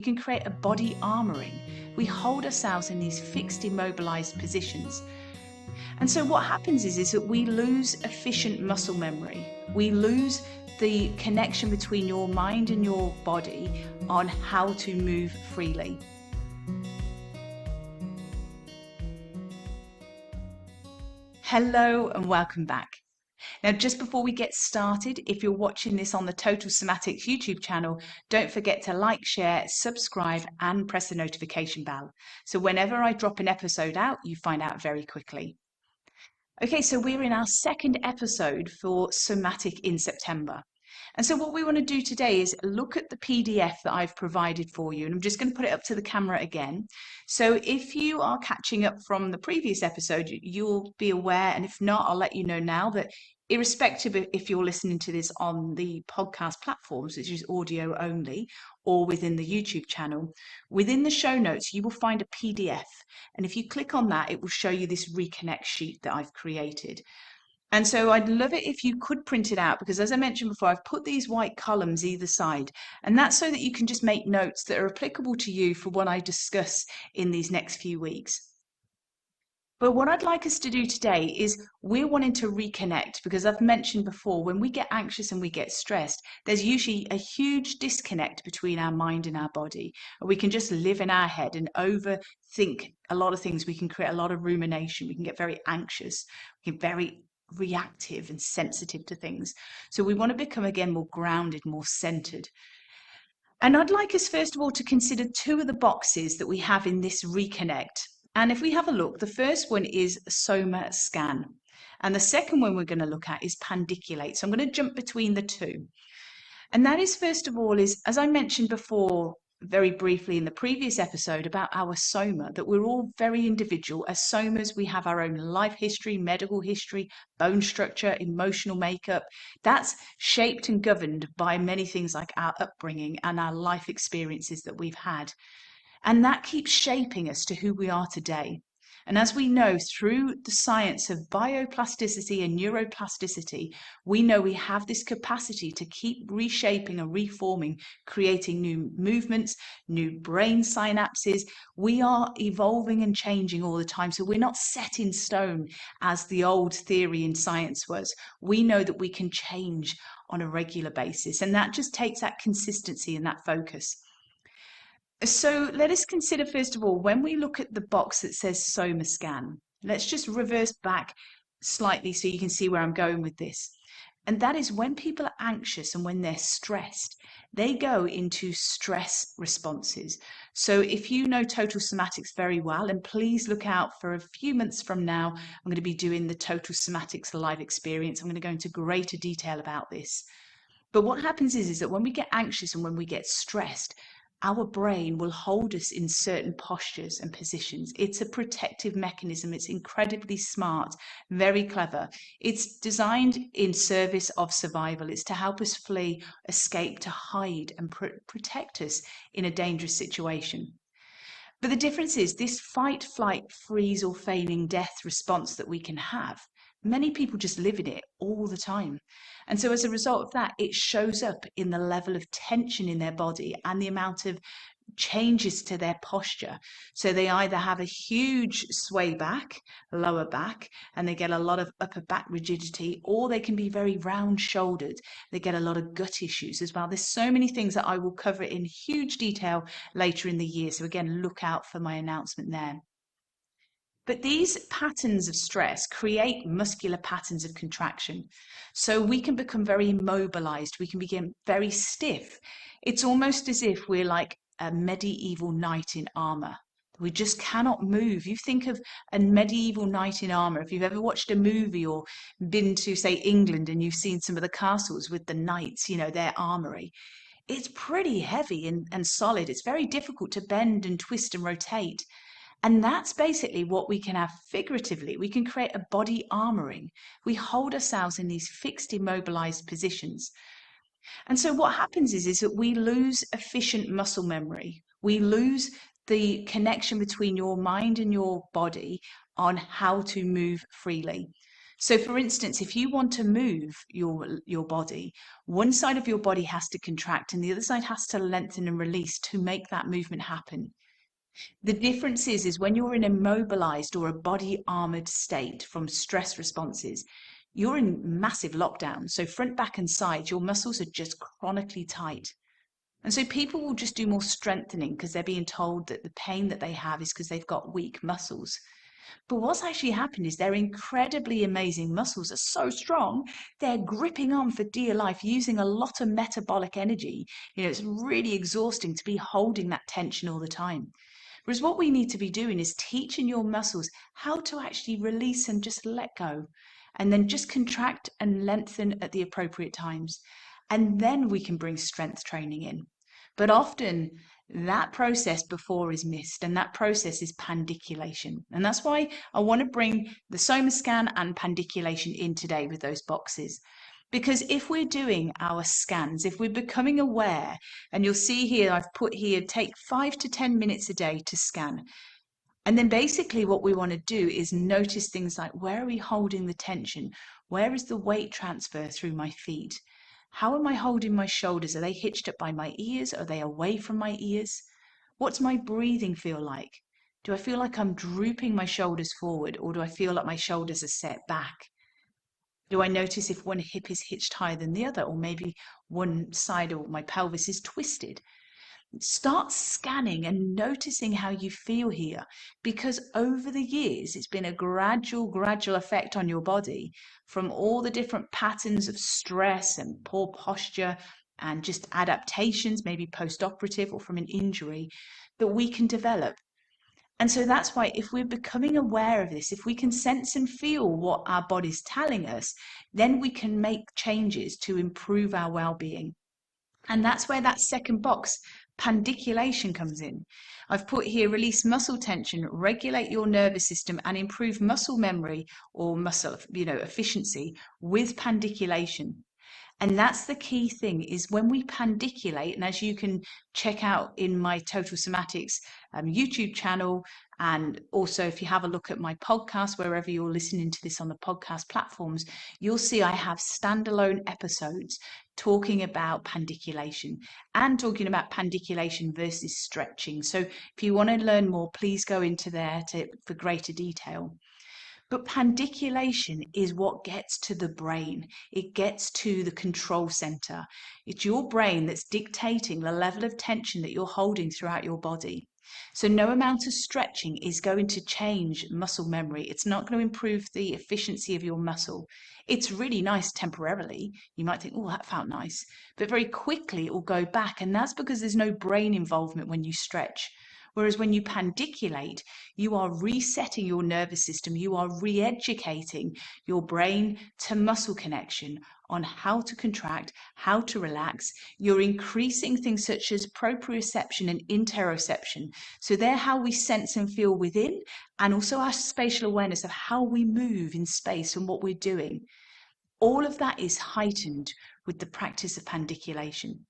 We can create a body armoring. We hold ourselves in these fixed, immobilized positions. And so what happens is that we lose efficient muscle memory. We lose the connection between your mind and your body on how to move freely. Hello and welcome back. Now, just before we get started, if you're watching this on the Total Somatics YouTube channel, don't forget to like, share, subscribe, and press the notification bell. So whenever I drop an episode out, you find out very quickly. Okay, so we're in our second episode for Somatic in September. And so what we want to do today is look at the PDF that I've provided for you. And I'm just going to put it up to the camera again. So if you are catching up from the previous episode, you'll be aware. And if not, I'll let you know now that irrespective of if you're listening to this on the podcast platforms, which is audio only, or within the YouTube channel, within the show notes, you will find a PDF. And if you click on that, it will show you this Reconnect sheet that I've created. And so I'd love it if you could print it out, because as I mentioned before, I've put these white columns either side, and that's so that you can just make notes that are applicable to you for what I discuss in these next few weeks. But what I'd like us to do today is we're wanting to reconnect, because I've mentioned before, when we get anxious and we get stressed, there's usually a huge disconnect between our mind and our body. We can just live in our head and overthink a lot of things. We can create a lot of rumination. We can get very anxious. We get very reactive and sensitive to things. So we want to become again more grounded, more centered. And I'd like us first of all to consider two of the boxes that we have in this reconnect. And if we have a look, the first one is soma scan. And the second one we're going to look at is pandiculate. So I'm going to jump between the two. And that is, first of all, is, as I mentioned before, very briefly in the previous episode about our soma, that we're all very individual. As somas, we have our own life history, medical history, bone structure, emotional makeup. That's shaped and governed by many things like our upbringing and our life experiences that we've had. And that keeps shaping us to who we are today. And as we know through the science of bioplasticity and neuroplasticity, we know we have this capacity to keep reshaping and reforming, creating new movements, new brain synapses. We are evolving and changing all the time. So we're not set in stone as the old theory in science was. We know that we can change on a regular basis. And that just takes that consistency and that focus. So let us consider, first of all, when we look at the box that says soma scan, let's just reverse back slightly so you can see where I'm going with this. And that is when people are anxious and when they're stressed, they go into stress responses. So if you know Total Somatics very well, and please look out for a few months from now, I'm going to be doing the Total Somatics live experience. I'm going to go into greater detail about this. But what happens is that when we get anxious and when we get stressed, our brain will hold us in certain postures and positions. It's a protective mechanism. It's incredibly smart, very clever. It's designed in service of survival. It's to help us flee, escape, to hide and protect us in a dangerous situation. But the difference is this fight, flight, freeze, or feigning death response that we can have. Many people just live in it all the time. And so as a result of that, it shows up in the level of tension in their body and the amount of changes to their posture. So they either have a huge sway back, lower back, and they get a lot of upper back rigidity, or they can be very round shouldered. They get a lot of gut issues as well. There's so many things that I will cover in huge detail later in the year. So again, look out for my announcement there. But these patterns of stress create muscular patterns of contraction. So we can become very immobilized. We can become very stiff. It's almost as if we're like a medieval knight in armor. We just cannot move. You think of a medieval knight in armor. If you've ever watched a movie or been to, say, England and you've seen some of the castles with the knights, their armory, it's pretty heavy and solid. It's very difficult to bend and twist and rotate. And that's basically what we can have figuratively. We can create a body armoring. We hold ourselves in these fixed, immobilized positions. And so what happens is that we lose efficient muscle memory. We lose the connection between your mind and your body on how to move freely. So for instance, if you want to move your body, one side of your body has to contract and the other side has to lengthen and release to make that movement happen. The difference is when you're in a mobilized or a body armored state from stress responses, you're in massive lockdown. So front, back, and sides, your muscles are just chronically tight. And so people will just do more strengthening because they're being told that the pain that they have is because they've got weak muscles. But what's actually happened is their incredibly amazing muscles are so strong, they're gripping on for dear life, using a lot of metabolic energy. It's really exhausting to be holding that tension all the time. Whereas what we need to be doing is teaching your muscles how to actually release and just let go, and then just contract and lengthen at the appropriate times. And then we can bring strength training in. But often that process before is missed, and that process is pandiculation. And that's why I want to bring the soma scan and pandiculation in today with those boxes. Because if we're doing our scans, if we're becoming aware, and you'll see here, I've put here, take 5 to 10 minutes a day to scan. And then basically what we want to do is notice things like, where are we holding the tension? Where is the weight transfer through my feet? How am I holding my shoulders? Are they hitched up by my ears? Are they away from my ears? What's my breathing feel like? Do I feel like I'm drooping my shoulders forward, or do I feel like my shoulders are set back? Do I notice if one hip is hitched higher than the other, or maybe one side of my pelvis is twisted? Start scanning and noticing how you feel here, because over the years, it's been a gradual effect on your body from all the different patterns of stress and poor posture and just adaptations, maybe post-operative or from an injury, that we can develop. And so that's why if we're becoming aware of this, if we can sense and feel what our body's telling us, then we can make changes to improve our well-being. And that's where that second box, pandiculation, comes in. I've put here, release muscle tension, regulate your nervous system, and improve muscle memory or muscle, efficiency with pandiculation. And that's the key thing, is when we pandiculate, and as you can check out in my Total Somatics YouTube channel, and also if you have a look at my podcast, wherever you're listening to this on the podcast platforms, you'll see I have standalone episodes talking about pandiculation and talking about pandiculation versus stretching. So if you want to learn more, please go into there for greater detail. But pandiculation is what gets to the brain. It gets to the control center. It's your brain that's dictating the level of tension that you're holding throughout your body. So no amount of stretching is going to change muscle memory. It's not going to improve the efficiency of your muscle. It's really nice temporarily. You might think, oh, that felt nice. But very quickly it will go back. And that's because there's no brain involvement when you stretch. Whereas when you pandiculate, you are resetting your nervous system. You are re-educating your brain to muscle connection on how to contract, how to relax. You're increasing things such as proprioception and interoception. So they're how we sense and feel within, and also our spatial awareness of how we move in space and what we're doing. All of that is heightened with the practice of pandiculation.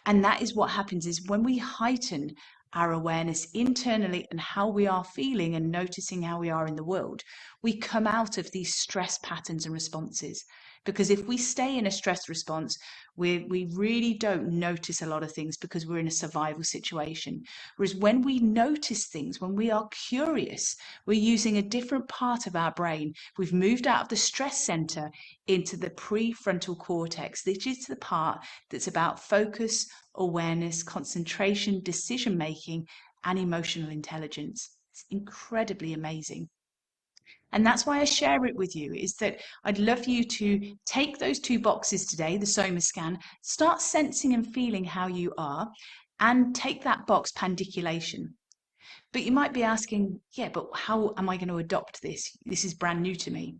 And that is what happens, is when we heighten our awareness internally and how we are feeling and noticing how we are in the world, we come out of these stress patterns and responses. Because if we stay in a stress response, we really don't notice a lot of things because we're in a survival situation. Whereas when we notice things, when we are curious, we're using a different part of our brain. We've moved out of the stress center into the prefrontal cortex. This is the part that's about focus, awareness, concentration, decision making, and emotional intelligence. It's incredibly amazing. And that's why I share it with you, is that I'd love you to take those two boxes today, the soma scan, start sensing and feeling how you are, and take that box, pandiculation. But you might be asking, yeah, but how am I going to adopt this? This is brand new to me.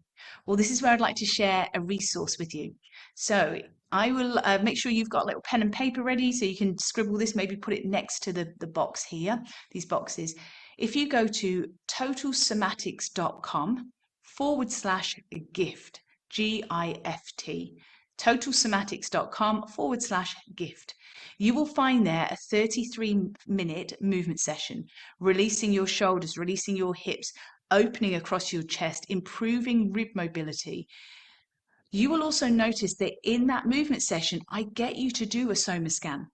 Well, this is where I'd like to share a resource with you. So I will make sure you've got a little pen and paper ready so you can scribble this, maybe put it next to the box here, these boxes. If you go to totalsomatics.com/gift, GIFT, totalsomatics.com/gift, you will find there a 33-minute movement session, releasing your shoulders, releasing your hips, opening across your chest, improving rib mobility. You will also notice that in that movement session, I get you to do a soma scan.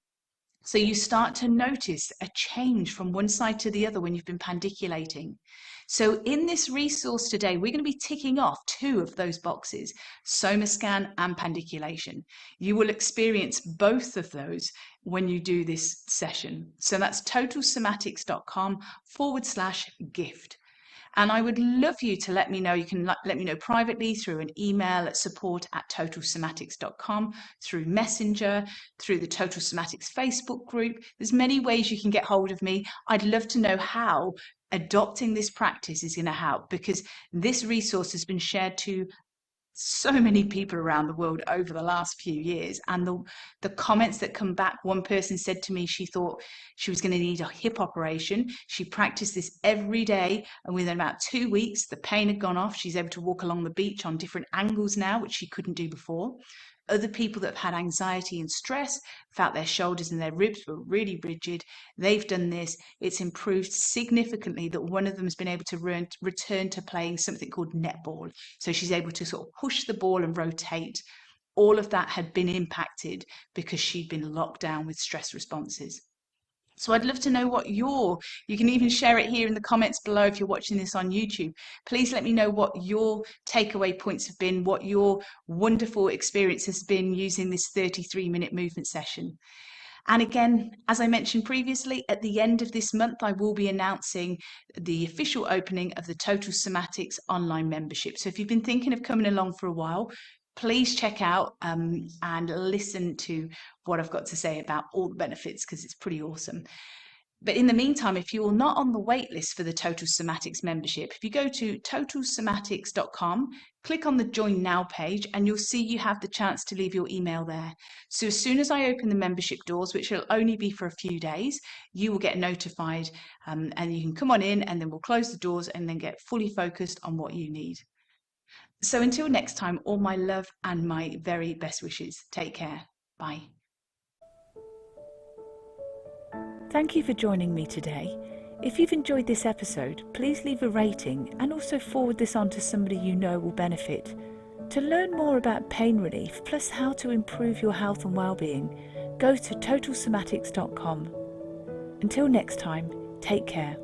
So you start to notice a change from one side to the other when you've been pandiculating. So in this resource today, we're going to be ticking off 2 of those boxes, soma scan and pandiculation. You will experience both of those when you do this session. So that's totalsomatics.com/gift. And I would love you to let me know. You can let me know privately through an email at support@totalsomatics.com, through Messenger, through the Total Somatics Facebook group. There's many ways you can get hold of me. I'd love to know how adopting this practice is going to help, because this resource has been shared to so many people around the world over the last few years, and the comments that come back. One person said to me she thought she was going to need a hip operation. She practiced this every day, and within about 2 weeks the pain had gone off. She's able to walk along the beach on different angles now, which she couldn't do before. Other people that have had anxiety and stress felt their shoulders and their ribs were really rigid. They've done this. It's improved significantly. That one of them has been able to return to playing something called netball. So she's able to sort of push the ball and rotate. All of that had been impacted because she'd been locked down with stress responses. So I'd love to know what you can even share it here in the comments below if you're watching this on YouTube. Please let me know what your takeaway points have been, what your wonderful experience has been using this 33-minute movement session. And again, as I mentioned previously, at the end of this month, I will be announcing the official opening of the Total Somatics online membership. So if you've been thinking of coming along for a while, please check out and listen to what I've got to say about all the benefits, because it's pretty awesome. But in the meantime, if you're not on the wait list for the Total Somatics membership, if you go to totalsomatics.com, click on the Join Now page, and you'll see you have the chance to leave your email there. So as soon as I open the membership doors, which will only be for a few days, you will get notified, and you can come on in, and then we'll close the doors and then get fully focused on what you need. So until next time, all my love and my very best wishes. Take care. Bye. Thank you for joining me today. If you've enjoyed this episode, please leave a rating and also forward this on to somebody you know will benefit. To learn more about pain relief, plus how to improve your health and well-being, go to totalsomatics.com. Until next time, take care.